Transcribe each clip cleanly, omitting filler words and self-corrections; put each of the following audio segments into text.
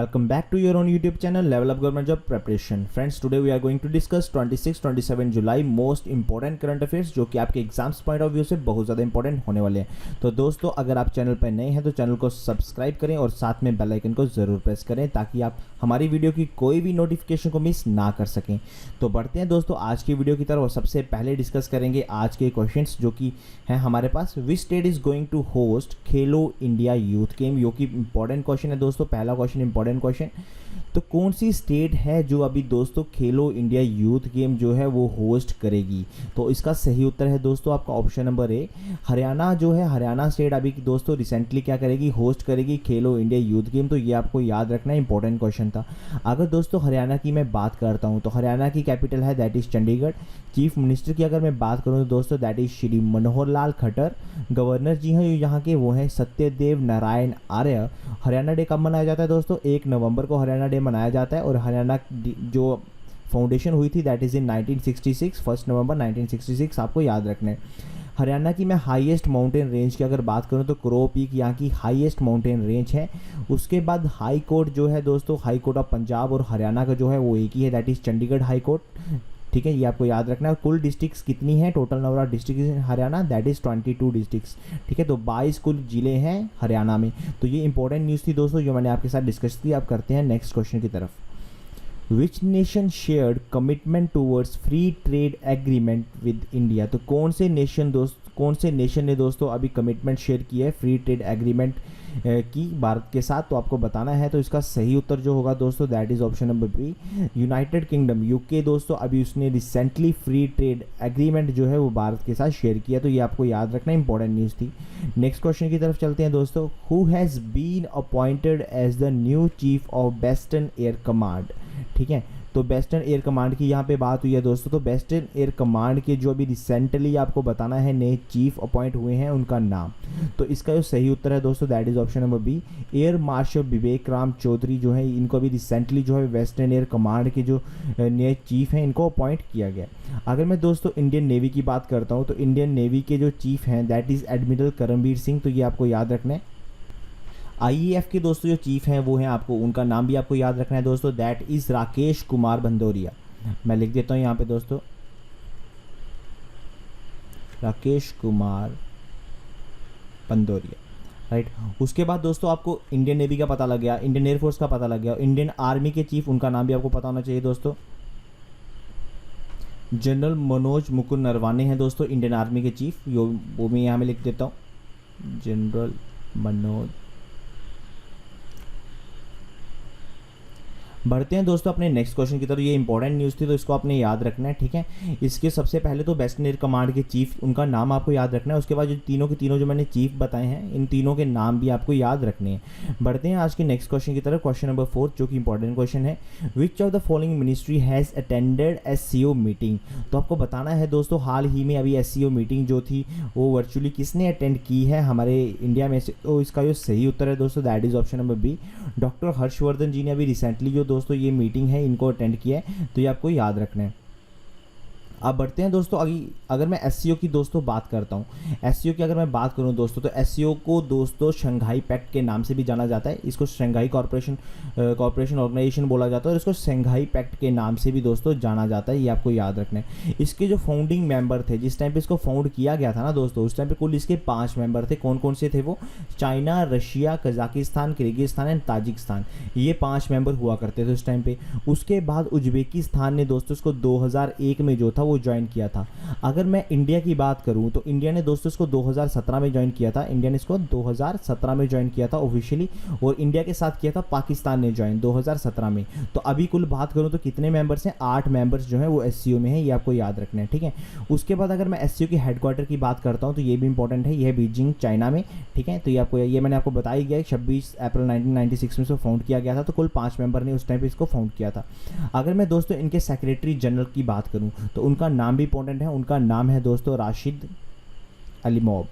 Welcome back to your own YouTube channel Level Up Government Job Preparation. Friends, today we are going to discuss 26-27 July most important current affairs जो कि आपके exams point of view से बहुत ज़्यादा important होने वाले हैं। तो दोस्तों, अगर आप चैनल पर नए हैं तो चैनल को सब्सक्राइब करें और साथ में बेल आइकन को ज़रूर प्रेस करें ताकि आप हमारी वीडियो की कोई भी नोटिफिकेशन को मिस ना कर सकें। तो बढ़ते हैं दोस्तों आज की वीडियो की तरफ और सबसे पहले डिस्कस करेंगे आज के क्वेश्चंस जो कि हैं हमारे पास। Which state is going to host Khelo India youth game, जो कि इंपॉर्टेंट क्वेश्चन है दोस्तों। पहला क्वेश्चन इंपॉर्टेंट क्वेश्चन, तो कौन सी स्टेट है जो अभी दोस्तों खेलो इंडिया यूथ गेम जो है वो होस्ट करेगी? तो इसका सही उत्तर है दोस्तों आपका ऑप्शन नंबर ए, हरियाणा जो है। हरियाणा स्टेट अभी दोस्तों रिसेंटली क्या करेगी, होस्ट करेगी खेलो इंडिया यूथ गेम। तो ये आपको याद रखना है, इंपॉर्टेंट क्वेश्चन था। अगर दोस्तों हरियाणा की मैं बात करता हूँ तो हरियाणा की कैपिटल है that is Chandigarh. Chief minister की अगर मैं बात करूँ तो दोस्तों that is Shri Manohar Lal Khattar. Governor ji हैं यहाँ के वो हैं सत्यदेव नारायण आर्य। हरियाणा डे कब मनाया जाता है दोस्तों? 1 नवंबर को हरियाणा डे मनाया जाता है। और हरियाणा जो फाउंडेशन हुई थी दैट इज़ इन 1966, 1 नवंबर 1966 आपको याद रखना है। हरियाणा की मैं हाईएस्ट माउंटेन रेंज की अगर बात करूं तो क्रो पीक यहाँ की हाईएस्ट माउंटेन रेंज है। उसके बाद हाई कोर्ट जो है दोस्तों, हाई कोर्ट ऑफ पंजाब और हरियाणा का जो है वो एक ही है that is Chandigarh high court. ठीक है, ये आपको याद रखना है। कुल डिस्ट्रिक्ट्स कितनी है, total number of district in Haryana that is 22 districts. ठीक है, तो 22 कुल जिले हैं हरियाणा में। तो ये इंपॉर्टेंट न्यूज़ थी दोस्तों जो मैंने आपके साथ डिस्कस की। अब करते हैं नेक्स्ट क्वेश्चन की तरफ। Which nation shared commitment towards free trade agreement with India? तो कौन से नेशन ने दोस्तों अभी कमिटमेंट शेयर की है फ्री ट्रेड एग्रीमेंट की भारत के साथ? तो आपको बताना है। तो इसका सही उत्तर जो होगा दोस्तों that is option number B, United Kingdom UK. दोस्तों अभी उसने रिसेंटली फ्री ट्रेड एग्रीमेंट जो है वो भारत के साथ शेयर किया। तो ये आपको याद रखना, इंपॉर्टेंट न्यूज़ थी। नेक्स्ट क्वेश्चन की तरफ चलते हैं दोस्तों। Who has been appointed as the new chief of western air command? ठीक है, तो वेस्टर्न एयर कमांड की यहाँ पे बात हुई है दोस्तों। तो वेस्टर्न एयर कमांड के जो अभी रिसेंटली आपको बताना है नए चीफ अपॉइंट हुए हैं उनका नाम। तो इसका जो सही उत्तर है दोस्तों that is option number B, air marshal Vivek Ram Chaudhari जो है इनको अभी रिसेंटली जो है वेस्टर्न एयर कमांड के जो नए चीफ हैं इनको अपॉइंट किया गया। अगर मैं दोस्तों इंडियन नेवी की बात करता हूँ तो इंडियन नेवी के जो चीफ हैं that is admiral Karambir Singh. तो ये आपको याद रखना है। आईएएफ के दोस्तों जो चीफ हैं वो हैं, आपको उनका नाम भी आपको याद रखना है दोस्तों दैट इज़ राकेश कुमार भदौरिया। मैं लिख देता हूँ यहाँ पे दोस्तों, राकेश कुमार भदौरिया, राइट। उसके बाद दोस्तों आपको इंडियन नेवी का पता लग गया, इंडियन एयरफोर्स का पता लग गया। इंडियन आर्मी के चीफ उनका नाम भी आपको पता होना चाहिए दोस्तों, जनरल मनोज मुकुंद नरवाने हैं दोस्तों इंडियन आर्मी के चीफ। वो मैं यहाँ में लिख देता हूँ, जनरल मनोज। बढ़ते हैं दोस्तों अपने नेक्स्ट क्वेश्चन की तरफ। ये इंपॉर्टेंट न्यूज़ थी तो इसको आपने याद रखना है। ठीक है, इसके सबसे पहले तो वेस्टर्न एयर कमांड के चीफ उनका नाम आपको याद रखना है। उसके बाद जो तीनों के तीनों जो मैंने चीफ बताए हैं इन तीनों के नाम भी आपको याद रखने हैं। बढ़ते हैं आज के नेक्स्ट क्वेश्चन की तरफ, क्वेश्चन नंबर 4 जो कि इंपॉर्टेंट क्वेश्चन है। Which of the following ministry has attended SCO meeting? तो आपको बताना है दोस्तों हाल ही में अभी एससीओ मीटिंग जो थी वो वर्चुअली किसने अटेंड की है हमारे इंडिया में से? तो इसका जो सही उत्तर है दोस्तों that is option number B, doctor Harshvardhan ji ने अभी रिसेंटली जो दोस्तों ये मीटिंग है इनको अटेंड किया है। तो ये आपको याद रखना है। अब बढ़ते हैं दोस्तों अगर मैं एससीओ की दोस्तों बात करता हूँ, एससीओ की अगर मैं बात करूँ दोस्तों तो एससीओ को दोस्तों शंघाई पैक्ट के नाम से भी जाना जाता है। इसको शंघाई कॉर्पोरेशन ऑर्गेनाइजेशन बोला जाता है और इसको शंघाई पैक्ट के नाम से भी दोस्तों जाना जाता है। ये आपको याद रखना है। इसके जो फाउंडिंग मेंबर थे जिस टाइम पे इसको फाउंड किया गया था ना दोस्तों, उस टाइम पे कुल इसके 5 मेंबर थे। कौन कौन से थे वो? China, Russia, Kazakhstan, Kyrgyzstan and Tajikistan, ये 5 मेंबर हुआ करते थे उस टाइम पे। उसके बाद उज्बेकिस्तान ने दोस्तों इसको 2001 में जो था वो ज्वाइन किया था। अगर मैं इंडिया की बात करूं तो इंडिया ने दोस्तों इसको 2017 में ज्वाइन किया था। इंडिया ने इसको 2017 में ज्वाइन किया था ऑफिशियली, और इंडिया के साथ किया था पाकिस्तान ने ज्वाइन 2017 में। तो अभी कुल बात करूं तो कितने मेंबर्स हैं? 8 मेंबर्स जो हैं वो एससीओ में हैं। ये आपको याद रखना है। ठीक है, उसके बाद अगर मैं एससीओ के हेडक्वार्टर की बात करता हूं तो ये भी इंपॉर्टेंट है, ये है बीजिंग चाइना में। ठीक है, तो ये मैंने आपको बताया गया 26 अप्रैल 1996 में इसको फाउंड किया गया था। तो कुल 5 मेंबर ने उस टाइम पे इसको फाउंड किया था। अगर मैं दोस्तों इनके सेक्रेटरी जनरल की बात करूं तो उनका नाम भी इंपॉर्टेंट है। उनका नाम है दोस्तों राशिद अलीमोब।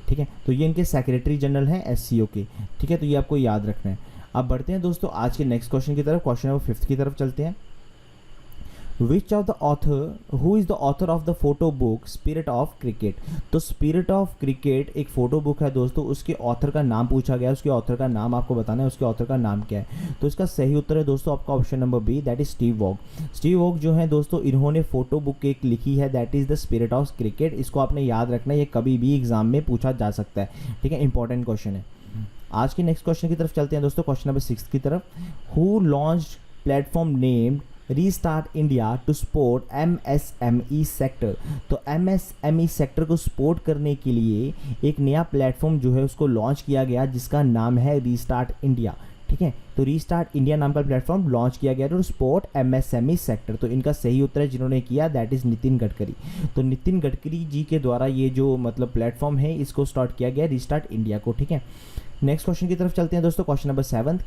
ठीक है, तो ये इनके सेक्रेटरी जनरल हैं एससीओ के। ठीक है, तो ये आपको याद रखना है। अब बढ़ते हैं दोस्तों आज के नेक्स्ट क्वेश्चन की तरफ, क्वेश्चन नंबर 5 की तरफ चलते हैं। Which of the author who is the author of the photo book spirit of cricket. तो स्पिरिट ऑफ क्रिकेट एक फ़ोटो बुक है दोस्तों, उसके ऑथर का नाम पूछा गया, उसके ऑथर का नाम आपको बताना है, उसके ऑथर का नाम क्या है। तो इसका सही उत्तर है दोस्तों आपका option number B, that is Steve Waugh. Steve Waugh जो है दोस्तों, इन्होंने फोटो बुक एक लिखी है, that is the spirit of cricket. इसको आपने याद रखना है, ये कभी भी एग्जाम में पूछा जा सकता है, ठीक है, इंपॉर्टेंट क्वेश्चन है। आज के नेक्स्ट क्वेश्चन की तरफ चलते हैं दोस्तों, क्वेश्चन नंबर 6 की तरफ। Who launched platform named restart India to support MSME sector. तो MSME सेक्टर को सपोर्ट करने के लिए एक नया प्लेटफॉर्म जो है उसको लॉन्च किया गया, जिसका नाम है रीस्टार्ट इंडिया, ठीक है। तो रीस्टार्ट इंडिया नाम का प्लेटफॉर्म लॉन्च किया गया टू सपोर्ट MSME सेक्टर। तो इनका सही उत्तर है जिन्होंने किया, दैट इज़ नितिन गडकरी। तो नितिन गडकरी जी के द्वारा ये जो मतलब प्लेटफॉर्म है इसको स्टार्ट किया गया रिस्टार्ट इंडिया को, ठीक है। नेक्स्ट क्वेश्चन की तरफ चलते हैं दोस्तों, क्वेश्चन नंबर 7।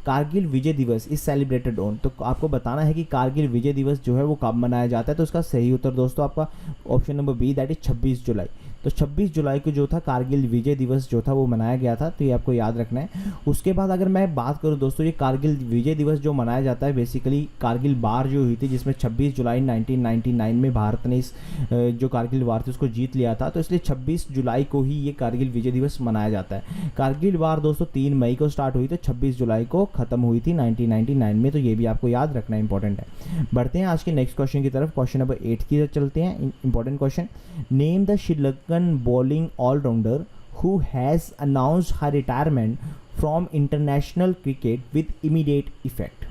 कारगिल विजय दिवस इज सेलिब्रेटेड ऑन। तो आपको बताना है कि कारगिल विजय दिवस जो है वो कब मनाया जाता है। तो इसका सही उत्तर दोस्तों आपका option number B, that is 26 जुलाई। तो 26 जुलाई को जो था कारगिल विजय दिवस जो था वो मनाया गया था, तो ये आपको याद रखना है। उसके बाद अगर मैं बात करूँ दोस्तों, ये कारगिल विजय दिवस जो मनाया जाता है बेसिकली कारगिल वार जो हुई थी, जिसमें 26 जुलाई 1999 में भारत ने इस जो कारगिल वार थी उसको जीत लिया था, तो इसलिए 26 जुलाई को ही ये कारगिल विजय दिवस मनाया जाता है। कारगिल वार दोस्तों 3 मई को स्टार्ट हुई, तो 26 जुलाई को ख़त्म हुई थी 1999 में, तो ये भी आपको याद रखना इंपॉर्टेंट है। बढ़ते हैं आज के नेक्स्ट क्वेश्चन की तरफ, क्वेश्चन नंबर 8 की तरफ चलते हैं, important question. Name the Sri Lankan bowling all-rounder who has announced her retirement from international cricket with immediate effect।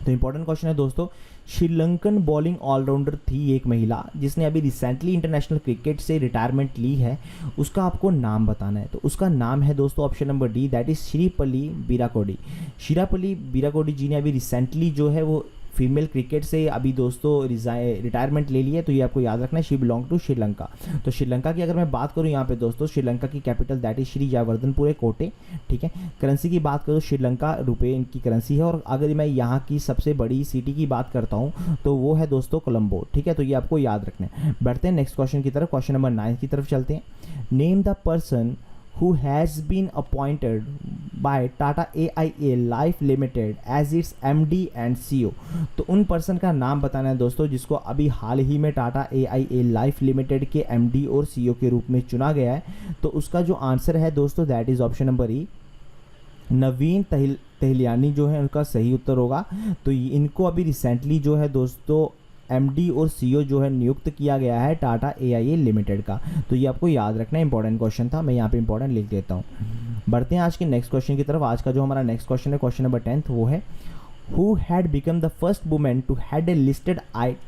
तो इंपॉर्टेंट क्वेश्चन है दोस्तों, श्रीलंकन बॉलिंग ऑलराउंडर थी एक महिला जिसने अभी रिसेंटली इंटरनेशनल क्रिकेट से रिटायरमेंट ली है, उसका आपको नाम बताना है। तो उसका नाम है दोस्तों option number D, that is Sripali Weerakkody. Sripali Weerakkody ji ने अभी रिसेंटली जो है वो फीमेल क्रिकेट से अभी दोस्तों रिटायरमेंट ले लिया, तो ये आपको याद रखना है, शी बिलोंग टू श्रीलंका। तो श्रीलंका की अगर मैं बात करूँ यहाँ पे दोस्तों, श्रीलंका की कैपिटल दैट इज श्री जयवर्धनपुर कोटे, ठीक है। करेंसी की बात करूँ श्रीलंका रुपए इनकी करेंसी है, और अगर मैं यहाँ की सबसे बड़ी सिटी की बात करता हूँ तो वो है दोस्तों कोलंबो, ठीक है। तो ये आपको याद रखना है। बढ़ते हैं नेक्स्ट क्वेश्चन की तरफ, क्वेश्चन नंबर 9 की तरफ चलते हैं। Name the person who has been appointed by Tata AIA Life Limited as its MD and CEO। तो उन पर्सन का नाम बताना है दोस्तों जिसको अभी हाल ही में टाटा AIA Life Limited के MD और CEO के रूप में चुना गया है। तो उसका जो आंसर है दोस्तों that is option number E, Naveen Tahiliani जो है उनका सही उत्तर होगा। तो इनको अभी रिसेंटली जो है दोस्तों MD और CEO जो है नियुक्त किया गया है टाटा AIA लिमिटेड का। तो ये आपको याद रखना इंपॉर्टेंट क्वेश्चन था, मैं यहाँ पे इंपॉर्टेंट लिख देता हूँ। बढ़ते हैं आज के नेक्स्ट क्वेश्चन की तरफ। आज का जो हमारा नेक्स्ट क्वेश्चन है क्वेश्चन नंबर 10, वो है who had become the first woman to head a listed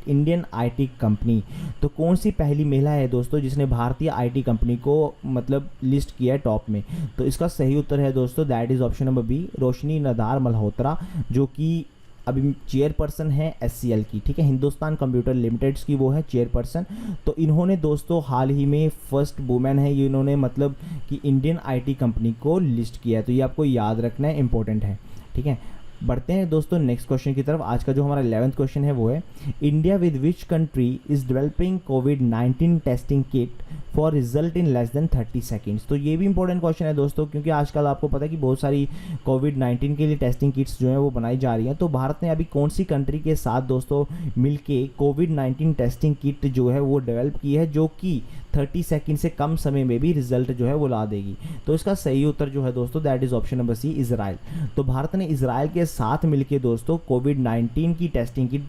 Indian IT company. तो कौन सी पहली महिला है दोस्तों जिसने भारतीय IT कंपनी को मतलब लिस्ट किया है टॉप में। तो इसका सही उत्तर है दोस्तों that is option number B, Roshni Nadar Malhotra, जो कि अभी चेयरपर्सन है SCL की, ठीक है, हिंदुस्तान कंप्यूटर लिमिटेड्स की वो है चेयरपर्सन। तो इन्होंने दोस्तों हाल ही में फर्स्ट वुमेन है, ये इन्होंने मतलब कि इंडियन IT कंपनी को लिस्ट किया है। तो ये आपको याद रखना है, इंपॉर्टेंट है, ठीक है। बढ़ते हैं दोस्तों नेक्स्ट क्वेश्चन की तरफ। आज का जो हमारा 11th क्वेश्चन है वो है, India with which country is developing covid testing kit for result in less than 30 seconds. तो ये भी इंपॉर्टेंट क्वेश्चन है दोस्तों, क्योंकि आजकल आपको पता है कि बहुत सारी कोविड-19 के लिए टेस्टिंग किट्स जो है वो बनाई जा रही हैं। तो भारत ने अभी कौन सी कंट्री के साथ दोस्तों मिलके कोविड-19 टेस्टिंग किट जो है वो डेवलप की है, जो कि 30 सेकंड से कम समय में भी रिजल्ट जो है वो ला देगी। तो इसका सही उत्तर जो है दोस्तों that is option number C, Israel. तो भारत ने इजराइल के साथ मिलके दोस्तों कोविड-19 की टेस्टिंग किट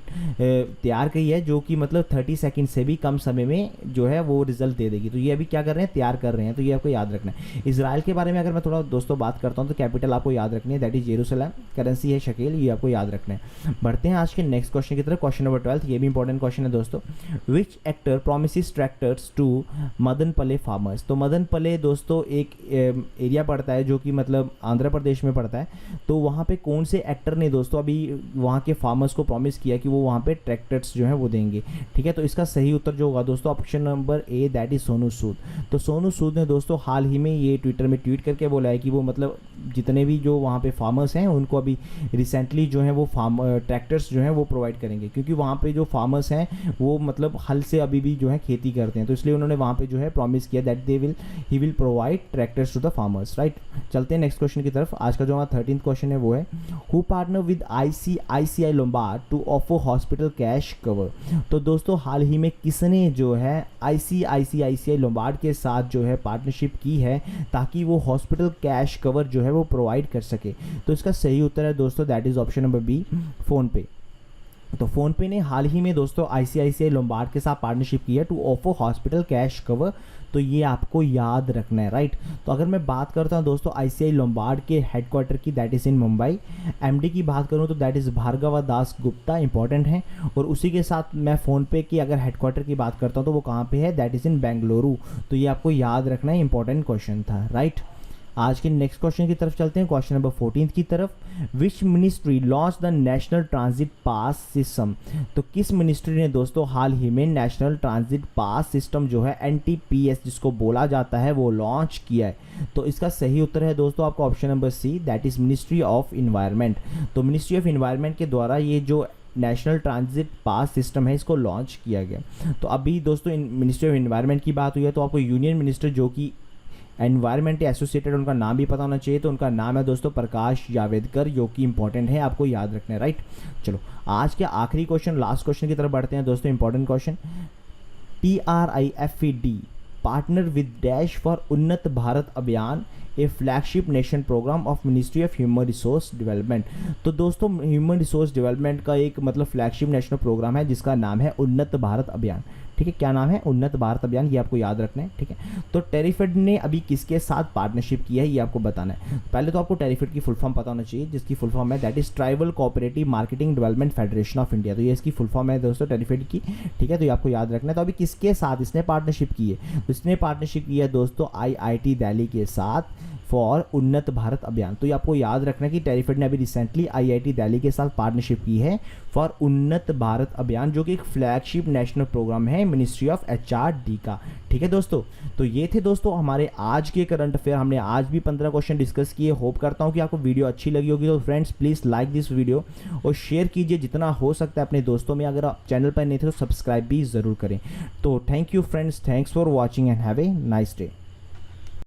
तैयार की है, जो कि मतलब 30 सेकंड से भी कम समय में जो है वो रिजल्ट दे देगी। तो ये अभी क्या कर रहे हैं, तैयार कर रहे हैं। तो ये आपको याद रखना है। इजराइल के बारे में अगर मैं थोड़ा दोस्तों बात करता हूँ तो कैपिटल आपको याद रखनी है, दैट इज जेरूसलम, करेंसी है शकेल, ये आपको याद रखना है। बढ़ते हैं आज के नेक्स्ट क्वेश्चन की तरफ, क्वेश्चन नंबर 12, ये भी इंपॉर्टेंट क्वेश्चन है दोस्तों। Which actor promises tractors to Madanapalle farmers. तो मदनपल्ले दोस्तों एक एरिया पड़ता है जो कि मतलब आंध्र प्रदेश में पड़ता है। तो वहाँ पे कौन से एक्टर ने दोस्तों अभी वहाँ के फार्मर्स को प्रॉमिस किया कि वो वहाँ पे ट्रैक्टर्स जो है वो देंगे, ठीक है। तो इसका सही उत्तर जो होगा दोस्तों option number A, that is Sonu Sood. तो सोनू सूद ने दोस्तों हाल ही में ये ट्विटर में ट्वीट करके बोला है कि वो मतलब जितने भी जो वहाँ पे फार्मर्स हैं उनको अभी रिसेंटली जो है वो ट्रैक्टर्स जो हैं वो प्रोवाइड करेंगे, क्योंकि वहाँ पे जो फार्मर्स हैं वो मतलब हल से अभी भी जो है खेती करते हैं। तो इसलिए उन्होंने वहाँ पे जो है प्रॉमिस किया that he will provide tractors to the farmers, right. चलते हैं नेक्स्ट क्वेश्चन की तरफ। आज का जो हमारा 13th क्वेश्चन है वो है who partner with ICICI Lombard to offer hospital cash cover. तो दोस्तों हाल ही में किसने जो है ICICI लोम्बार्ड के साथ जो है पार्टनरशिप की है ताकि वो हॉस्पिटल कैश कवर जो है वो प्रोवाइड कर सके। तो इसका सही उत्तर है दोस्तों that is option number B, PhonePe. तो फोनपे ने हाल ही में दोस्तों ICICI लोम्बार्ड के साथ पार्टनरशिप की है to offer hospital cash cover. तो ये आपको याद रखना है, राइट। तो अगर मैं बात करता हूँ दोस्तों ICICI लोम्बार्ड के हेडक्वार्टर की that is in Mumbai. MD की बात करूँ तो that is Bhargava Das Gupta, important है। और उसी के साथ मैं फ़ोनपे की अगर हेडक्वार्टर की बात करता हूँ तो वो कहाँ पे है, दैट इज़ इन बेंगलुरु। तो ये आपको याद रखना है, इंपॉर्टेंट क्वेश्चन था, राइट। आज के नेक्स्ट क्वेश्चन की तरफ चलते हैं, क्वेश्चन नंबर 14 की तरफ। Which ministry launch the national transit pass system. तो किस मिनिस्ट्री ने दोस्तों हाल ही में नेशनल ट्रांजिट पास सिस्टम जो है NTPS जिसको बोला जाता है वो लॉन्च किया है। तो इसका सही उत्तर है दोस्तों आपका option number C, that is ministry of environment. तो मिनिस्ट्री ऑफ इन्वायरमेंट के द्वारा ये जो नेशनल ट्रांजिट पास सिस्टम है इसको लॉन्च किया गया। तो अभी दोस्तों मिनिस्ट्री ऑफ इन्वायरमेंट की बात हुई है तो आपको यूनियन मिनिस्टर जो कि एनवायरमेंट एसोसिएटेड उनका नाम भी पता होना चाहिए। तो उनका नाम है दोस्तों प्रकाश जावड़ेकर, जो कि इंपॉर्टेंट है, आपको याद रखना है, राइट। चलो आज के आखिरी क्वेश्चन, लास्ट क्वेश्चन की तरफ बढ़ते हैं दोस्तों, important question. TRIFED partner with dash for Unnat Bharat Abhiyan, a flagship nation program of ministry of human resource development. तो दोस्तों ह्यूमन रिसोर्स डेवलपमेंट का एक मतलब फ्लैगशिप नेशनल प्रोग्राम है जिसका नाम है उन्नत भारत अभियान, ठीक है। क्या नाम है, उन्नत भारत अभियान, ये आपको याद रखना है, ठीक है। तो टेरिफेड ने अभी किसके साथ पार्टनरशिप की है ये आपको बताना है। पहले तो आपको टेरिफेड की फुल फॉर्म पता होना चाहिए जिसकी फुल फॉर्म है that is tribal cooperative marketing development federation of India. तो ये इसकी फुल फॉर्म है दोस्तों टेरिफेड की, ठीक है। तो ये आपको याद रखना है। तो अभी किसके साथ इसने पार्टनरशिप की है, तो इसने पार्टनरशिप की है दोस्तों IIT दिल्ली के साथ फॉर उन्नत भारत अभियान। तो ये आपको याद रखना है कि टेरिफेड ने अभी रिसेंटली IIT दिल्ली के साथ पार्टनरशिप की है फॉर उन्नत भारत अभियान, जो कि एक फ्लैगशिप नेशनल प्रोग्राम है मिनिस्ट्री ऑफ HRD का, ठीक है दोस्तों। तो ये थे दोस्तों हमारे आज के करंट अफेयर। हमने आज भी 15 क्वेश्चन डिस्कस किए। होप करता हूँ कि आपको वीडियो अच्छी लगी होगी। तो friends please like this video और शेयर कीजिए जितना हो सकता है अपने दोस्तों में। अगर आप चैनल पर नहीं थे तो सब्सक्राइब भी ज़रूर करें। तो thank you friends, thanks for watching and have a nice day.